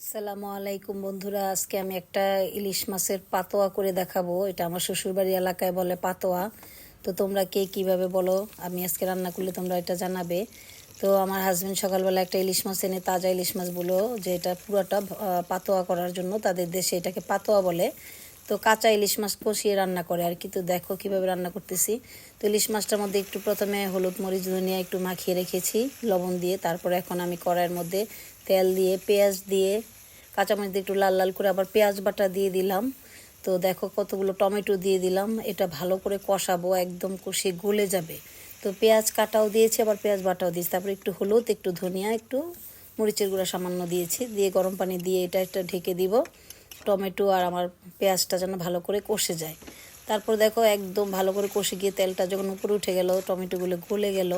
আসসালামু আলাইকুম বন্ধুরা, আজকে আমি একটা ইলিশ মাছের পাতোয়া করে দেখাবো। এটা আমার শ্বশুরবাড়ি এলাকায় বলে পাতোয়া। তো তোমরা কে কিভাবে বলো, আমি আজকে রান্না করলে তোমরা এটা জানাবে। তো আমার হাজবেন্ড সকালবেলা একটা ইলিশ মাছ এনে, তাজা ইলিশ মাছ বলো যে এটা পুরোটা পাতোয়া করার জন্য, তাদের দেশে এটাকে পাতোয়া বলে। তো কাঁচা ইলিশ মাছ কষিয়ে রান্না করে আর কি। তো দেখো কীভাবে রান্না করতেছি। তো ইলিশ মাছটার মধ্যে একটু প্রথমে হলুদ মরিচ ধনিয়া একটু মাখিয়ে রেখেছি লবণ দিয়ে। তারপরে এখন আমি কড়াইয়ের মধ্যে তেল দিয়ে পেঁয়াজ দিয়ে কাঁচামরিচ দিয়ে একটু লাল লাল করে আবার পেঁয়াজ বাটা দিয়ে দিলাম। তো দেখো কতগুলো টমেটো দিয়ে দিলাম। এটা ভালো করে কষাবো, একদম কষিয়ে গলে যাবে। তো পেঁয়াজ কাটাও দিয়েছি, আবার পেঁয়াজ বাটাও দিয়েছি। তারপরে একটু হলুদ, একটু ধনিয়া, একটু মরিচের গুঁড়া সামান্য দিয়েছি। দিয়ে গরম পানি দিয়ে এটা একটা ঢেকে দিব, টমেটো আর আমার পেঁয়াজটা যেন ভালো করে কষে যায়। তারপর দেখো একদম ভালো করে কষে গিয়ে তেলটা যখন উপরে উঠে গেল, টমেটোগুলো গলে গেল,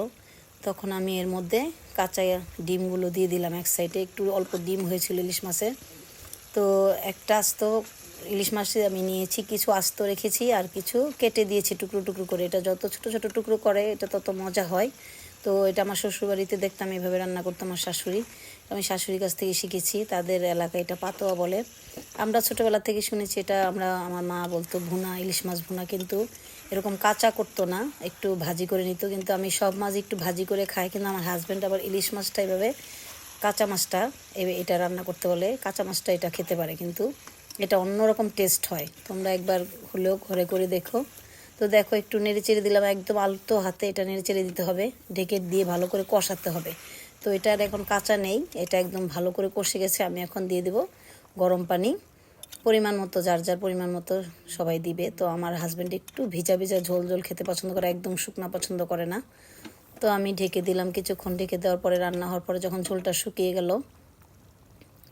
তখন আমি এর মধ্যে কাঁচা ডিমগুলো দিয়ে দিলাম। এক সাইডে একটু অল্প ডিম হয়েছিল ইলিশ মাছের। তো একটা আস্ত ইলিশ মাছে আমি নিয়েছি, কিছু আস্ত রেখেছি আর কিছু কেটে দিয়েছি টুকরো টুকরো করে। এটা যত ছোট ছোট টুকরো করে এটা তত মজা হয়। তো এটা আমার শ্বশুরবাড়িতে দেখতাম এভাবে রান্না করতো আমার শাশুড়ি। আমি শাশুড়ির কাছ থেকে শিখেছি, তাদের এলাকায় এটা পাতোয়া বলে। আমরা ছোটোবেলা থেকে শুনেছি এটা, আমার মা বলতো ভুনা, ইলিশ মাছ ভুনা, কিন্তু এরকম কাঁচা করতো না, একটু ভাজি করে নিত। কিন্তু আমি সব মাছ একটু ভাজি করে খাই, কিন্তু আমার হাজব্যান্ড আবার ইলিশ মাছটা এভাবে কাঁচা মাছটা এটা রান্না করতে বলে। কাঁচা মাছটা এটা খেতে পারে, কিন্তু এটা অন্যরকম টেস্ট হয়। তোমরা একবার হলেও ঘরে করে দেখো। তো দেখো একটু নেড়ে চেড়ে দিলাম, একদম আলতো হাতে এটা নেড়ে চেড়ে দিতে হবে, ঢেকে দিয়ে ভালো করে কষাতে হবে। তো এটা আর এখন কাঁচা নেই, এটা একদম ভালো করে কষে গেছে। আমি এখন দিয়ে দেবো গরম পানি, পরিমাণ মতো, যার যার পরিমাণ মতো সবাই দিবে। তো আমার হাজব্যান্ড একটু ভিজা ভিজা ঝোল ঝোল খেতে পছন্দ করে, একদম শুকনা পছন্দ করে না। তো আমি ঢেকে দিলাম। কিছুক্ষণ ঢেকে দেওয়ার পরে, রান্না হওয়ার পরে যখন ঝোলটা শুকিয়ে গেল,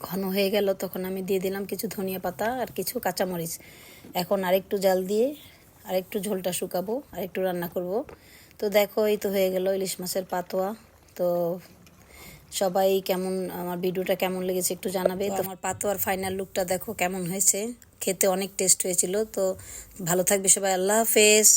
ঘন হয়ে গেল, তখন আমি দিয়ে দিলাম কিছু ধনিয়া পাতা আর কিছু কাঁচামরিচ। এখন আরেকটু জাল দিয়ে আরেকটু ঝোলটা শুকাবো, আরেকটু রান্না করব। তো দেখো এই তো হয়ে গেল ইলিশ মাছের পাতোয়া। তো সবাই কেমন, আমার ভিডিওটা কেমন লেগেছে একটু জানাবে। তো আমার পাতোয়ার ফাইনাল লুকটা দেখো কেমন হয়েছে, খেতে অনেক টেস্ট হয়েছিল। তো ভালো থাকবে সবাই, আল্লাহ হাফেজ।